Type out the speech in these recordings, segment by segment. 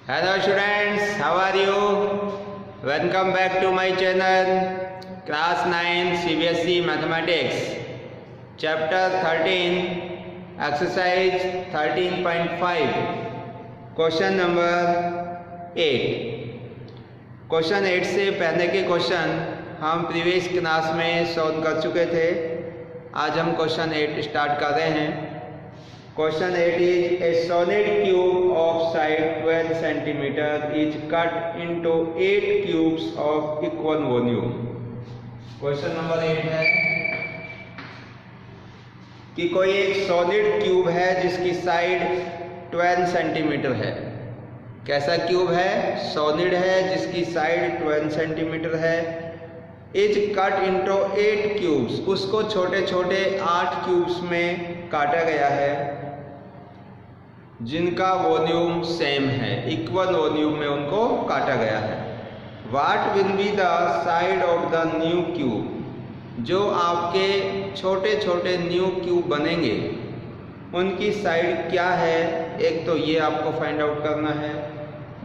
Hello students, how are you? Welcome back to my channel, Class 9 CBSE Mathematics, Chapter 13, Exercise 13.5, Question number 8. Question 8 से पहले के question हम previous class में solve कर चुके थे। आज हम क्वेश्चन 8 स्टार्ट कर रहे हैं। Question 8 is a solid cube of side 12 cm is cut into 8 cubes of equal volume. Question number 8 है कि कोई एक सॉलिड क्यूब है जिसकी साइड 12 सेंटीमीटर है। कैसा क्यूब है? सॉलिड है जिसकी साइड 12 सेंटीमीटर है। इज कट इंटू 8 क्यूब्स, उसको छोटे छोटे 8 क्यूब्स में काटा गया है जिनका वॉल्यूम सेम है, इक्वल वॉल्यूम में उनको काटा गया है। What will be the side of the new cube, जो आपके छोटे छोटे न्यू क्यूब बनेंगे उनकी साइड क्या है? एक तो ये आपको फाइंड आउट करना है।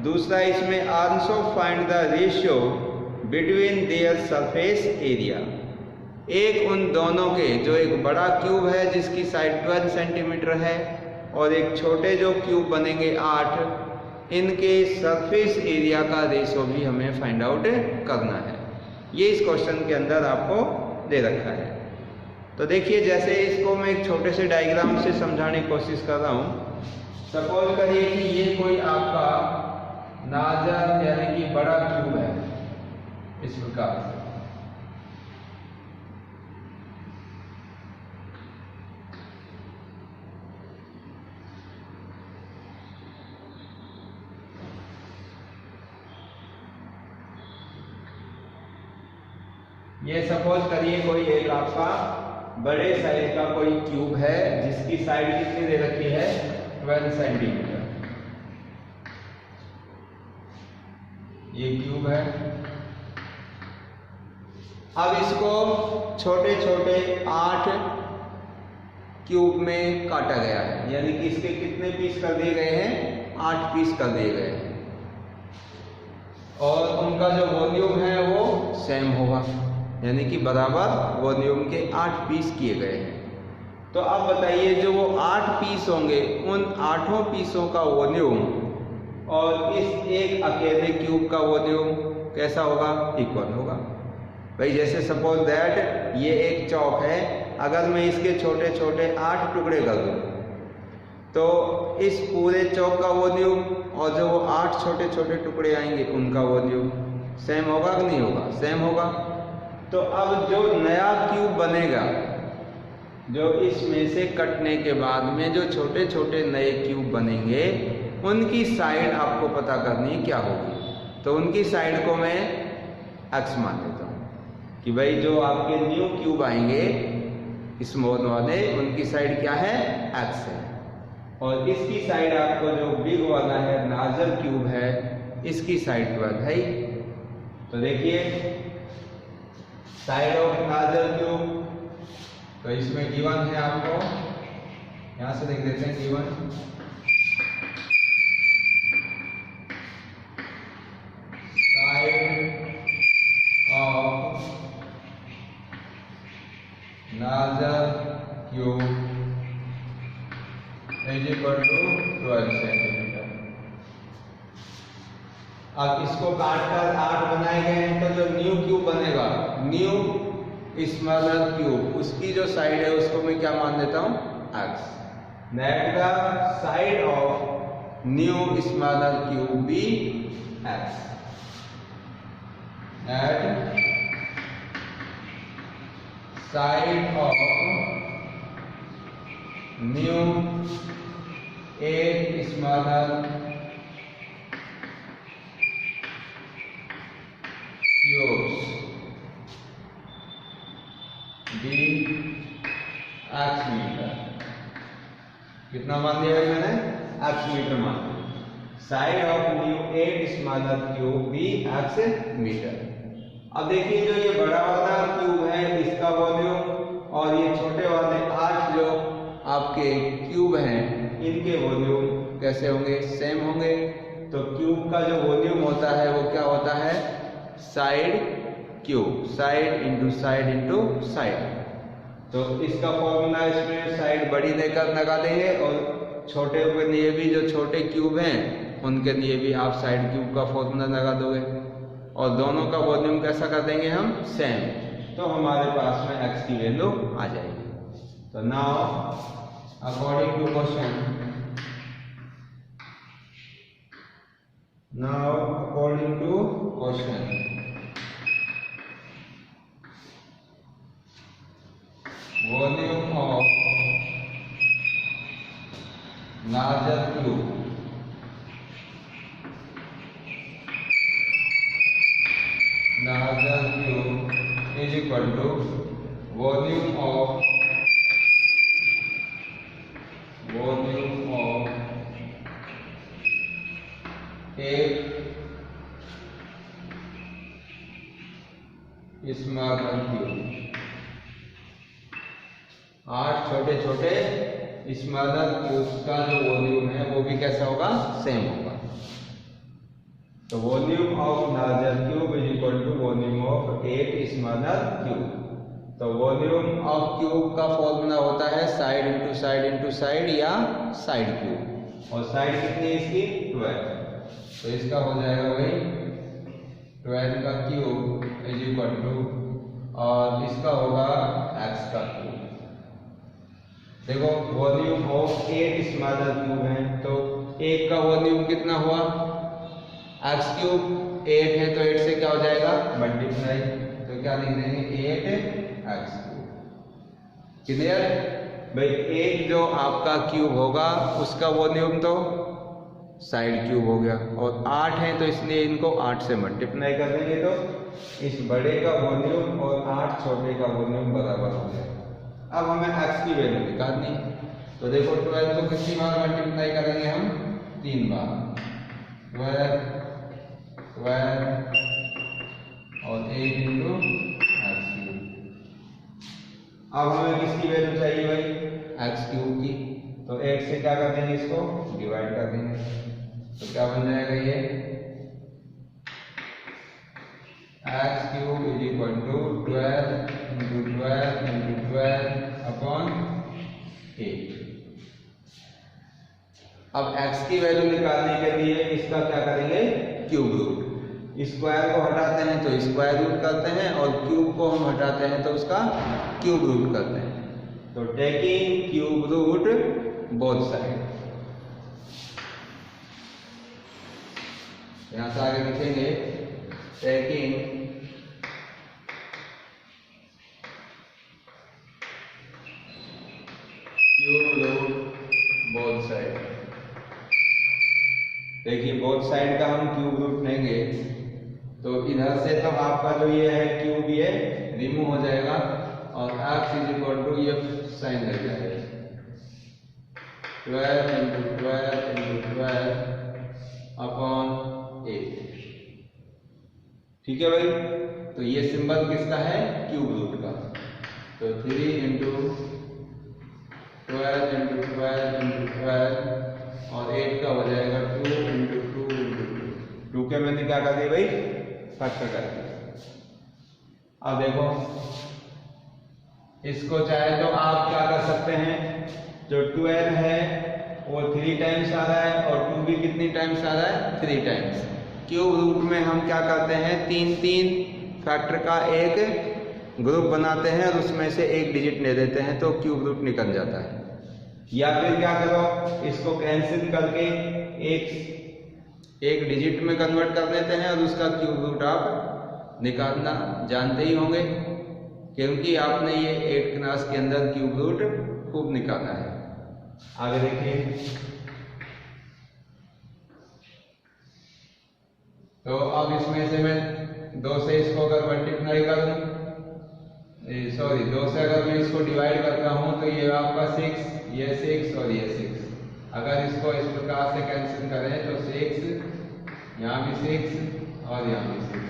दूसरा इसमें also find the ratio between their surface area. एक उन दोनों के, जो एक बड़ा क्यूब है जिसकी साइड 12 सेंटीमीटर है और एक छोटे जो क्यूब बनेंगे 8, इनके सरफेस एरिया का रेशो भी हमें फाइंड आउट करना है। ये इस क्वेश्चन के अंदर आपको दे रखा है। तो देखिए, जैसे इसको मैं एक छोटे से डायग्राम से समझाने की कोशिश कर रहा हूँ। सपोज करिए कि ये कोई आपका नाजर यानी कि बड़ा क्यूब है इस प्रकार से। ये सपोज करिए कोई एक आपका बड़े साइज का कोई क्यूब है जिसकी साइड कितनी दे रखी है? 12 सेंटीमीटर। ये क्यूब है। अब इसको छोटे छोटे 8 क्यूब में काटा गया है, यानी कि इसके कितने पीस कर दिए गए हैं? 8 पीस कर दिए गए हैं। और उनका जो वॉल्यूम है वो सेम होगा, यानी कि बराबर वॉल्यूम के 8 पीस किए गए हैं। तो अब बताइए, जो वो 8 पीस होंगे उन 8 पीसों का वॉल्यूम और इस एक अकेले क्यूब का वॉल्यूम कैसा होगा? इक्वल होगा। भाई जैसे सपोज दैट ये एक चौक है, अगर मैं इसके छोटे छोटे 8 टुकड़े कर दूँ तो इस पूरे चौक का वॉल्यूम और जो वो 8 छोटे छोटे टुकड़े आएंगे उनका वॉल्यूम सेम होगा कि नहीं होगा? सेम होगा। तो अब जो नया क्यूब बनेगा, जो इसमें से कटने के बाद में जो छोटे छोटे नए क्यूब बनेंगे, उनकी साइड आपको पता करनी क्या होगी। तो उनकी साइड को मैं x मान लेता हूँ कि भाई जो आपके न्यू क्यूब आएंगे स्मॉल वाले, उनकी साइड क्या है? x है। और इसकी साइड आपको जो बिग वाला है, लार्जर क्यूब है, इसकी साइड 12 है। तो देखिए साइड ऑफ लार्जर क्यूब, तो इसमें गिवन है आपको, यहां से देख देते हैं given. Side of larger cube is equal to 12 centimetre. अब इसको काटकर 8 बनाए गए हैं, तो जो न्यू क्यूब बनेगा, न्यू स्मॉलर क्यूब, उसकी जो साइड है उसको मैं क्या मान देता हूं? x। That the side of new smaller cube be x। That side of new 8 smaller cubes be x metre. कितना मान दिया है मैंने? x मीटर मान दिया। Side of new 8 smaller cube be x metre. अब देखिए, जो ये बड़ा वाला क्यूब है इसका वॉल्यूम और ये छोटे वाले 8 जो आपके क्यूब हैं इनके वॉल्यूम कैसे होंगे? सेम होंगे। तो क्यूब का जो वॉल्यूम होता है वो क्या होता है, side cube, side into side. तो इसका फॉर्मूला इसमें साइड बड़ी लेकर लगा देंगे और छोटे के लिए भी, जो छोटे क्यूब हैं उनके लिए भी आप साइड क्यूब का फॉर्मूला लगा दोगे और दोनों का वॉल्यूम कैसा कर देंगे हम, सेम। तो हमारे पास में x की वैल्यू आ जाएगी। तो now according to question, volume of larger cube is equal to volume of एक स्मॉलर क्यूब। 8 छोटे छोटे स्मॉलर क्यूब्स का जो वॉल्यूम है वो भी कैसा होगा, सेम होगा। तो volume of larger cube is equal to volume of 8 smaller cube. तो वॉल्यूम ऑफ क्यूब का फॉर्मूला होता है साइड इंटू साइड या साइड क्यूब, और साइड कितनी है इसकी, 12। तो इसका हो जाएगा भाई 12 का क्यूब इज इक्वल टू, और इसका होगा x का क्यूब। देखो वॉल्यूम ऑफ 8 स्मॉलर क्यूब है, तो एक का वॉल्यूम कितना हुआ, x क्यूब। 8 है तो 8 से क्या हो जाएगा, मल्टीप्लाई। तो क्या लिख देंगे, 8x क्यूब। क्लियर भाई। एक जो आपका क्यूब होगा उसका वॉल्यूम तो साइड क्यूब हो गया, और 8 है तो इसलिए इनको 8 से मल्टीप्लाई कर देंगे तो इस बड़े का वॉल्यूम और 8 छोटे का वॉल्यूम बराबर हो जाएगा। अब हमें x की वैल्यू निकालनी है। तो देखो 12 को कितनी बार मल्टीप्लाई करेंगे हम, 3 बार। 12 और 8 इंटू x क्यूब। अब हमें किसकी वैल्यू चाहिए भाई, x क्यूब की। तो 8 से क्या कर देंगे, इसको डिवाइड कर देंगे। तो क्या बन जाएगा ये, x cube is equal to 12 into 12 upon 8। अब x की वैल्यू निकालने के लिए इसका क्या करेंगे, क्यूब रूट। स्क्वायर को हटाते हैं तो स्क्वायर रूट करते हैं, और क्यूब को हम हटाते हैं तो उसका क्यूब रूट करते हैं। तो taking cube root both side, यहां से आगे लिखेंगे taking cube root both side. देखिए बोथ साइड का हम क्यूब रूट लेंगे तो इधर से तो आपका जो ये है क्यूब, ये रिमूव हो जाएगा और x इज इक्वल टू ये साइन लग जाएगा 12 इंटू 12 अपॉन 8। ठीक है भाई। तो ये सिंबल किसका है, क्यूब रूट का। तो 3 इंटू 12 इंटू 12 और 8 का हो जाएगा 2 इंटू 2 के मैंने क्या कर दिया भाई, फैक्टर कर दिया। अब देखो इसको चाहे तो आप क्या कर सकते हैं, जो 12 है वो 3 टाइम्स आ रहा है और 2 भी कितनी टाइम्स आ रहा है, 3 टाइम्स। क्यूब रूट में हम क्या करते हैं, 3 फैक्टर का एक ग्रुप बनाते हैं और उसमें से एक डिजिट ले देते हैं तो क्यूब रूट निकल जाता है। या फिर क्या करो, इसको कैंसिल करके एक डिजिट में कन्वर्ट कर देते हैं और उसका क्यूब रूट आप निकालना जानते ही होंगे, क्योंकि आपने ये 8th क्लास के अंदर क्यूब रूट खूब निकाला है। आगे देखिए। तो अब इसमें से मैं 2 से इसको अगर मल्टीप्लाई करूं, सॉरी 2 से अगर मैं इसको डिवाइड करता हूं तो ये आपका 6, ये 6 और ये 6। अगर इसको इस प्रकार से कैंसिल करें तो 6, यहाँ भी 6 और यहाँ भी 6।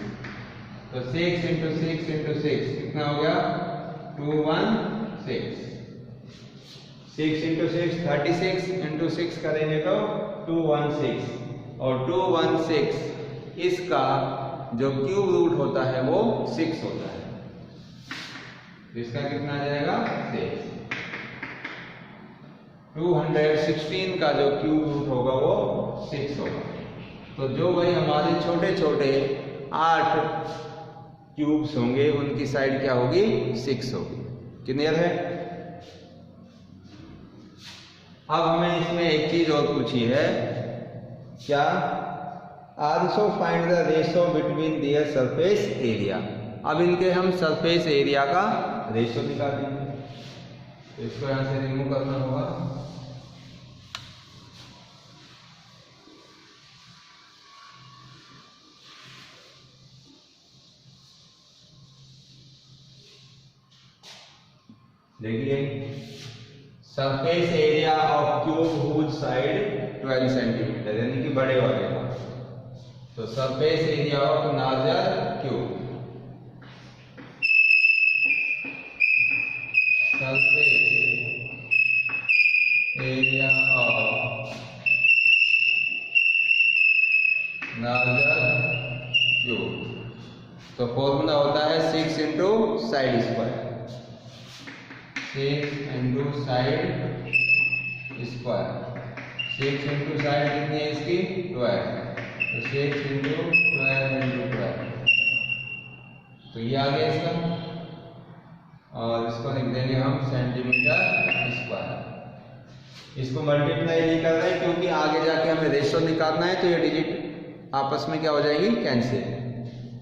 तो 6 इंटू 6 कितना हो गया, 216। 6 इंटू 6 36 इंटू 6 करेंगे तो 216। और 216, इसका जो क्यूब रूट होता है वो 6 होता है। इसका कितना आ जाएगा 6। 216 का जो क्यूब रूट होगा वो 6 होगा। तो जो भाई हमारे छोटे छोटे 8 क्यूब्स होंगे उनकी साइड क्या होगी 6 होगी। क्लियर है। अब हमें इसमें एक चीज और पूछी है, क्या also find the ratio between their surface area. अब इनके हम सरफेस एरिया का रेशो निकालेंगे, तो इसको यहां से रिमूव करना होगा। देखिए surface area of cube whose side 12 centimetre, यानी कि बड़े वाले का। तो surface area of larger cube, surface area of larger cube. तो फॉर्मूला होता है 6 into side square, 6 into side square. 6 into side कितनी है इसकी 12, तो 6 इंटू 12 इंटू 12, तो ये आ गया इसका। और इसको लिख देंगे हम सेंटीमीटर स्क्वायर। इसको मल्टीप्लाई नहीं कर रहे हैं क्योंकि आगे जाके हमें रेशो निकालना है, तो ये डिजिट आपस में क्या हो जाएगी कैंसिल।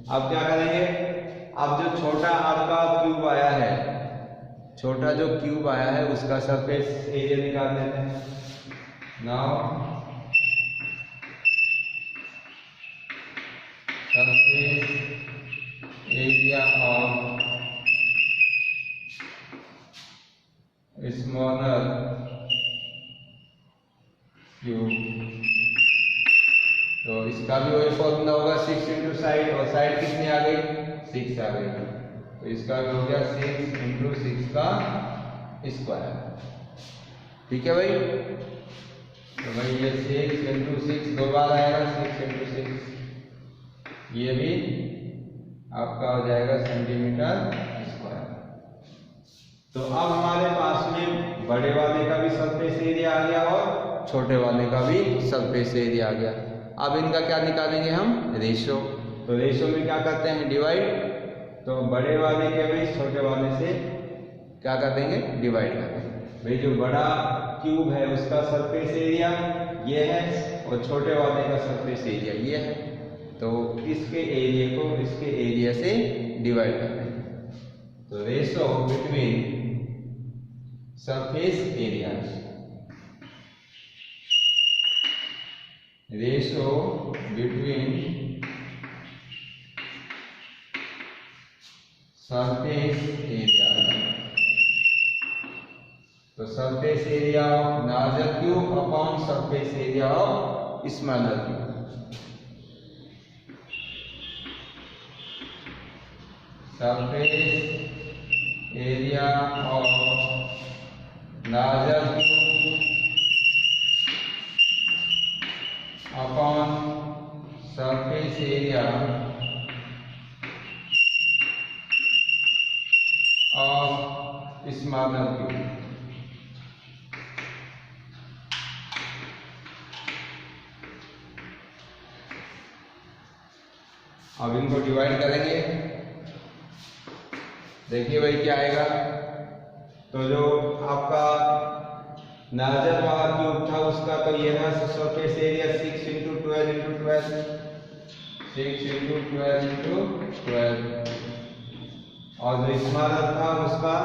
अब क्या करेंगे, अब जो छोटा आपका क्यूब आया है, छोटा जो क्यूब आया है उसका सरफेस एरिया निकाल लेते हैं। Now surface area of smaller cube, तो इसका भी वही फॉर्मूला होगा 6 इंटू साइड, और साइड कितनी आ गई 6 आ गई, तो इसका भी हो गया 6 इंटू 6 का स्क्वायर। ठीक है भाई। तो भाई ये 6 इंटू 6 दो बार आएगा, 6 इंटू 6, ये भी आपका हो जाएगा सेंटीमीटर स्क्वायर। तो अब हमारे पास में बड़े वाले का भी सरफेस एरिया आ गया और छोटे वाले का भी सरफेस एरिया आ गया। अब इनका क्या निकालेंगे हम रेशो। तो रेशो में क्या करते हैं डिवाइड, तो बड़े वाले के भी छोटे वाले से क्या कर देंगे डिवाइड कर देंगे। भाई जो बड़ा क्यूब है उसका सरफेस एरिया ये है और छोटे वाले का सरफेस एरिया ये है, तो इसके एरिया को इसके एरिया से डिवाइड कर देंगे। तो ratio between surface areas, ratio between surface area, तो surface area of larger cube upon surface area of smaller cube. Surface area of larger cube upon surface area of smaller cube. अब इनको divide करेंगे, देखिए भाई क्या आएगा। तो जो आपका नार्जर वाला क्यूब था उसका तो ये है surface area 6 into 12 into 12, 6 into 12 into 12, और जो स्मॉलर था उसका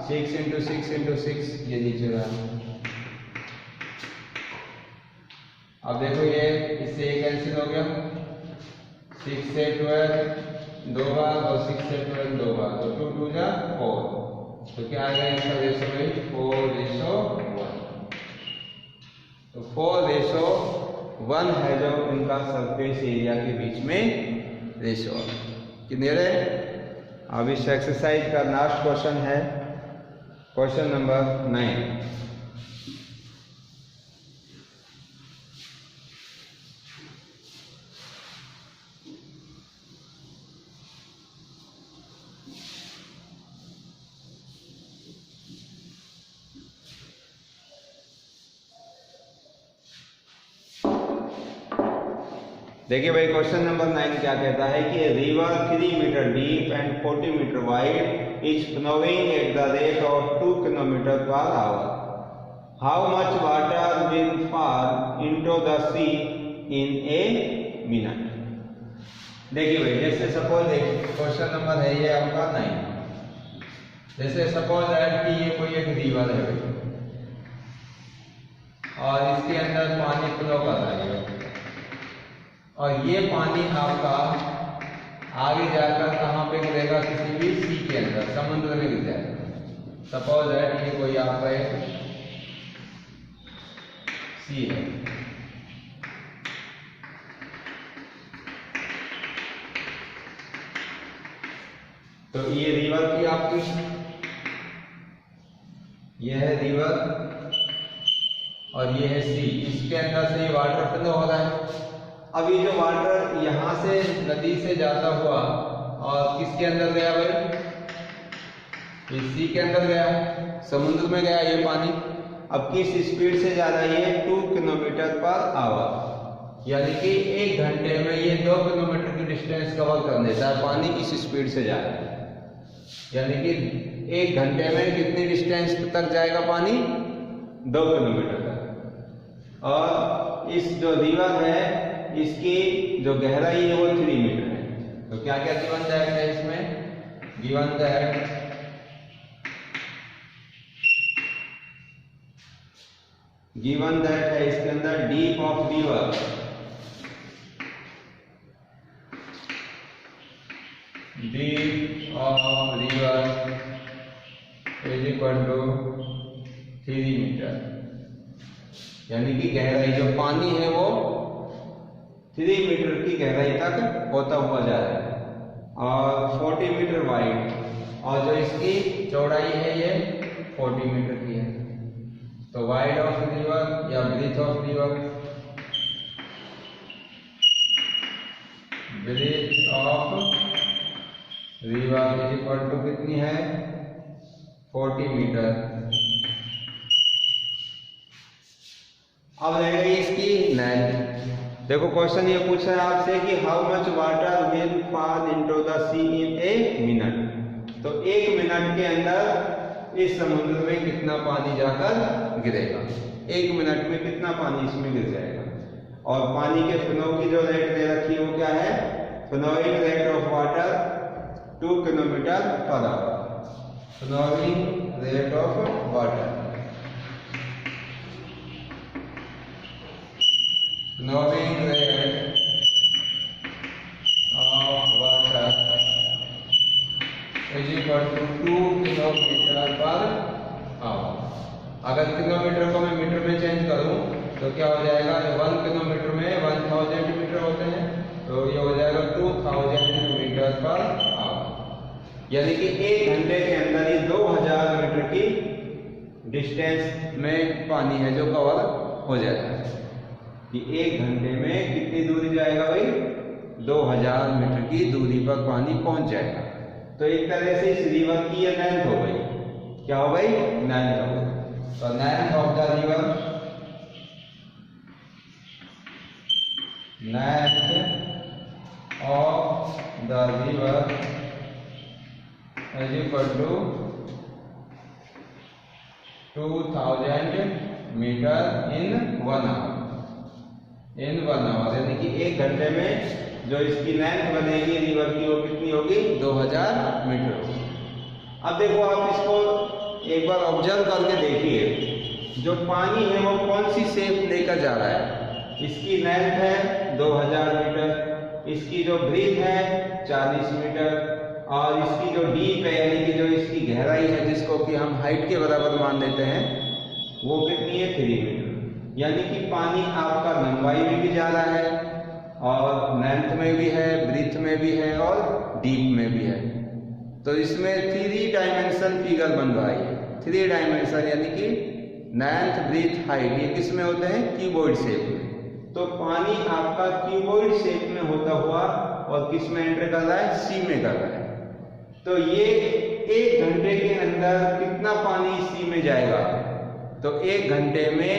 6 इंटू 6 इंटू 6, ये नीचे रहा। अब देखो ये इससे ये कैंसिल हो गया, 6 से 12 दो बार और 6 से 12 दो बार, तो 2 2 जा 4, तो क्या आएगा इसका रेशो भाई 4:1। तो 4:1 है जो इनका सरफेस एरिया के बीच में रेशो। क्लियर है। अब इस एक्सरसाइज का लास्ट क्वेश्चन है क्वेश्चन नंबर 9। देखिए भाई क्वेश्चन नंबर 9 क्या कहता है कि river 3 metre deep and 40 metre wide is flowing at the rate of 2 kilometre per hour. How much water will fall into the sea in a minute. देखिए भाई जैसे सपोज क्वेश्चन नंबर है ये आपका 9। जैसे सपोज दैट कि ये कोई एक रिवर है भाई और इसके अंदर पानी फ्लो कर रहा है और ये पानी आपका आगे जाकर कहाँ पे गिरेगा, किसी भी सी के अंदर, समुद्र में गिर जाएगा। सपोज दैट ये कोई आपका एक सी है। तो ये रिवर की आपकी, ये है रिवर और ये है सी, इसके अंदर से ये वाटर फ्लो हो रहा है। अब ये जो वाटर यहां से नदी से जाता हुआ और किसके अंदर गया भाई, इस सी के अंदर गया, समुद्र में गया ये पानी। अब किस स्पीड से जा रहा है ये 2 किलोमीटर पर आवर, यानी कि 1 घंटे में ये 2 किलोमीटर की डिस्टेंस कवर कर देता है। पानी इस स्पीड से जा रहा है, यानी कि 1 घंटे में कितनी डिस्टेंस तक जाएगा पानी, 2 किलोमीटर तक। और इस जो रिवर है इसकी जो गहराई है वो 3 मीटर है। तो क्या क्या गिवन दैट है इसमें, गिवन दैट है इसके अंदर deep of river is equal to 3 metre, यानी कि गहराई जो पानी है वो 3 मीटर की गहराई तक होता हुआ जा रहा है और 40 मीटर वाइड, और जो इसकी चौड़ाई है ये 40 मीटर की है। तो वाइड ऑफ रिवर या breadth of river, breadth of river is equal to कितनी है, 40 मीटर। अब रहेगी इसकी लेंथ। देखो क्वेश्चन ये पूछा है आपसे कि how much water will fall into the sea in a minute. तो 1 मिनट के अंदर इस समुद्र में कितना पानी जाकर गिरेगा, 1 मिनट में कितना पानी इसमें गिर जाएगा। और पानी के फ्लो की जो रेट दे रखी है वो क्या है, flowing rate of water 2 kilometre per hour. Flowing rate of water, flowing rate of water is equal to 2 kilometre per hour. अगर किलोमीटर को मैं मीटर में चेंज करूं तो क्या हो जाएगा, 1 किलोमीटर में 1000 मीटर होते हैं, तो ये हो जाएगा 2000 मीटर पर आवर। यानी कि 1 घंटे के अंदर ही 2000 मीटर की डिस्टेंस में पानी है जो कवर हो जाता है। कि 1 घंटे में कितनी दूरी जाएगा भाई, 2000 मीटर की दूरी पर पानी पहुंच जाएगा। तो एक तरह से इस रिवर की ये लेंथ हो गई, क्या हो गई, लेंथ हो गई। तो length of the river, length of the river is equal to 2000 metre in 1 hour. In 1 hour यानी कि 1 घंटे में जो इसकी लेंथ बनेगी रिवर की वो कितनी होगी, 2000 मीटर होगी। अब देखो आप इसको एक बार ऑब्जर्व करके देखिए, जो पानी है वो कौन सी शेप लेकर जा रहा है। इसकी लेंथ है 2000 मीटर, इसकी जो ब्रीथ है 40 मीटर, और इसकी जो डीप है यानी कि जो इसकी गहराई है जिसको कि हम हाइट के बराबर मान लेते हैं वो कितनी है, 3 मीटर। यानी कि पानी आपका लंबाई में भी जा रहा है और लेंथ में भी है, ब्रीथ में भी है और डीप में भी है। तो इसमें 3 डायमेंशन फिगर बन रहा है। 3 डायमेंशन यानी कि लेंथ, ब्रीथ, हाइट, ये किस में होते हैं, क्यूबॉइड शेप में। तो पानी आपका क्यूबॉइड शेप में होता हुआ और किस में एंटर कर रहा है, सी में कर रहा है। तो ये 1 घंटे के अंदर कितना पानी सी में जाएगा, तो 1 घंटे में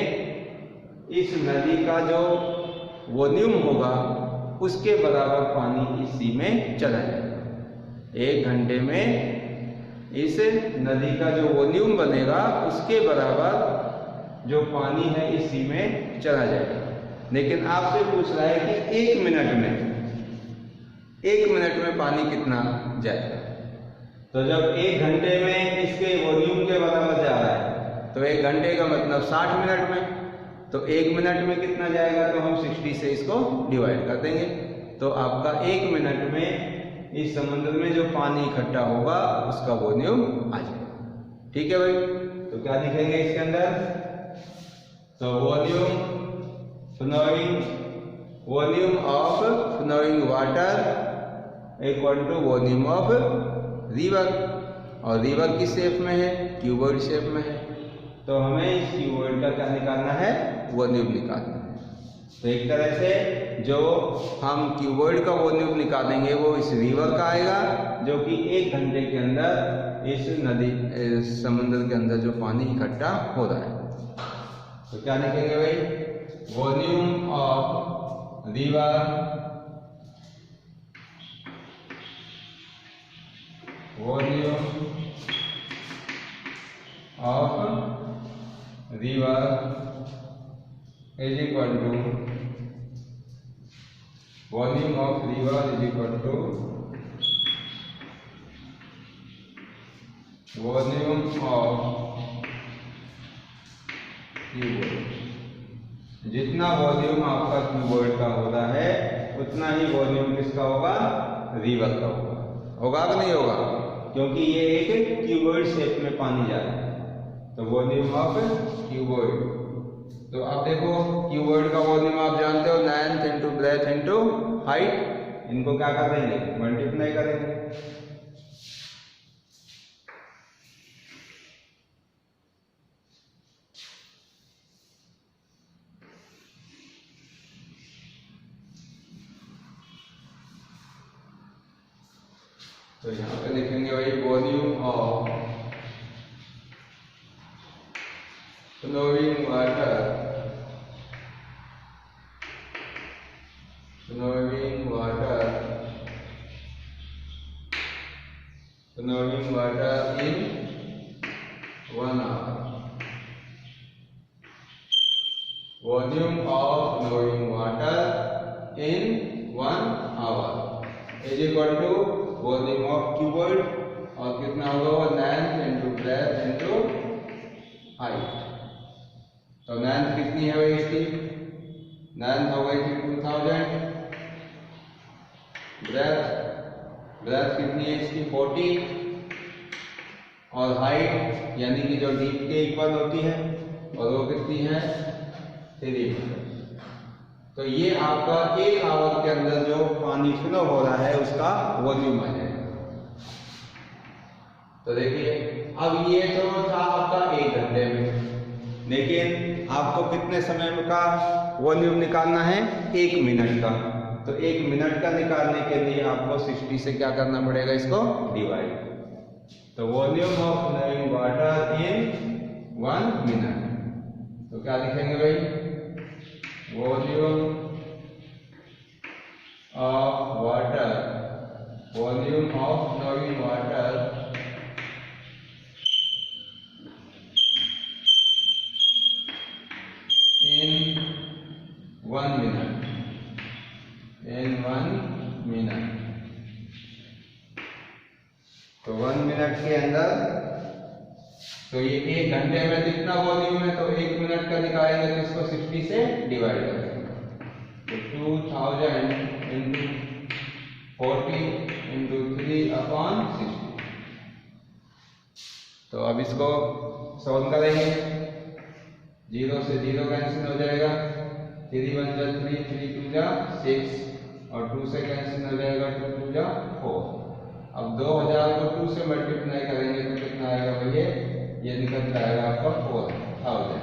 इस नदी का जो वॉल्यूम होगा उसके बराबर पानी इस सी में चला जाएगा। 1 घंटे में इस नदी का जो वॉल्यूम बनेगा उसके बराबर जो पानी है इस सी में चला जाएगा। लेकिन आपसे पूछ रहा है कि 1 मिनट में पानी कितना जाएगा। तो जब 1 घंटे में इसके वॉल्यूम के बराबर जा रहा है तो 1 घंटे का मतलब 60 मिनट में, तो 1 मिनट में कितना जाएगा, तो हम 60 से इसको डिवाइड कर देंगे। तो आपका 1 मिनट में इस समुद्र में जो पानी इकट्ठा होगा उसका वॉल्यूम आ जाएगा। ठीक है भाई, तो क्या लिखेंगे इसके अंदर, तो volume of flowing water equal to volume of river, और रिवर किस शेप में है, क्यूबॉइड शेप में है। तो हमें इस क्यूबॉइड का क्या निकालना है, वॉल्यूम निकालना है। तो एक तरह से जो हम क्यूबॉइड का वॉल्यूम निकालेंगे वो इस रिवर का आएगा, जो कि 1 घंटे के अंदर इस नदी समुद्र के अंदर जो पानी इकट्ठा हो रहा है। तो क्या लिखेंगे भाई, volume of river is equal to volume of river is equal to volume of cuboid. जितना वॉल्यूम आपका क्यूबॉइड का होता है उतना ही वॉल्यूम किसका होगा, रिवर का होगा। होगा कि नहीं होगा, क्योंकि ये एक क्यूबॉइड शेप में पानी जा रहा है। तो वॉल्यूम ऑफ क्यूबॉइड, तो आप देखो क्यूबॉइड का वॉल्यूम आप जानते हो, length into breadth into height, इनको क्या करेंगे, मल्टीप्लाई करेंगे। तो यहाँ पे लिखेंगे भाई volume of flowing water in 1 hour. Volume of flowing water in 1 hour is equal to volume of cuboid, और कितना होगा, length into breadth into height. तो लेंथ कितनी है भाई इसकी, लेंथ हो गई थी 2000, ब्रेथ कितनी है इसकी 40, और हाइट यानी कि जो डीप के इक्वल होती है, और वो कितनी है 3 मीटर। तो ये आपका 1 आवर के अंदर जो पानी फ्लो हो रहा है उसका वॉल्यूम आ जाएगा। तो देखिए अब ये तो था आपका 1 घंटे में, लेकिन आपको कितने समय का वॉल्यूम निकालना है, 1 मिनट का। तो 1 मिनट का निकालने के लिए आपको 60 से क्या करना पड़ेगा, इसको डिवाइड। तो volume of flowing water in 1 minute, तो क्या लिखेंगे भाई, volume of water, volume of flowing water in 1 minute, in 1 minute। तो 1 मिनट के अंदर, तो ये 1 घंटे में कितना वॉल्यूम है, तो 1 मिनट का निकालेंगे तो इसको 60 से डिवाइड करेंगे। तो 2000 इंटू 40 इंटू 3/60। तो अब इसको सॉल्व करेंगे, 0 से 0 कैंसिल हो जाएगा, 3 1 जा 3, 3 2 जा 6, और 2 से कैंसिल हो जाएगा, 2 2 जा 4। अब 2000 को 2 से मल्टीप्लाई करेंगे तो कितना आएगा भैया, ये निकल जाएगा आपका 4000।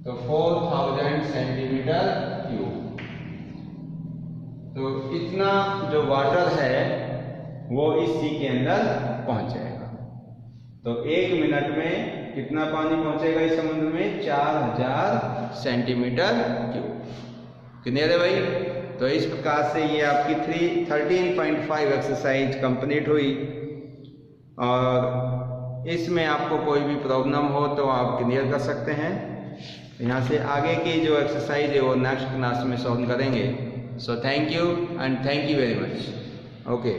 तो 4000 सेंटीमीटर क्यूब। तो इतना जो वाटर है वो इस सी के अंदर पहुंच जाएगा। तो 1 मिनट में कितना पानी पहुंचेगा इस समुद्र में, 4000 सेंटीमीटर क्यूब। कितने भाई तो इस प्रकार से ये आपकी 13.5 एक्सरसाइज कंप्लीट हुई। और इसमें आपको कोई भी प्रॉब्लम हो तो आप क्लियर कर सकते हैं। यहाँ से आगे की जो एक्सरसाइज है वो नेक्स्ट क्लास में सॉल्व करेंगे। So thank you and thank you very much. Okay.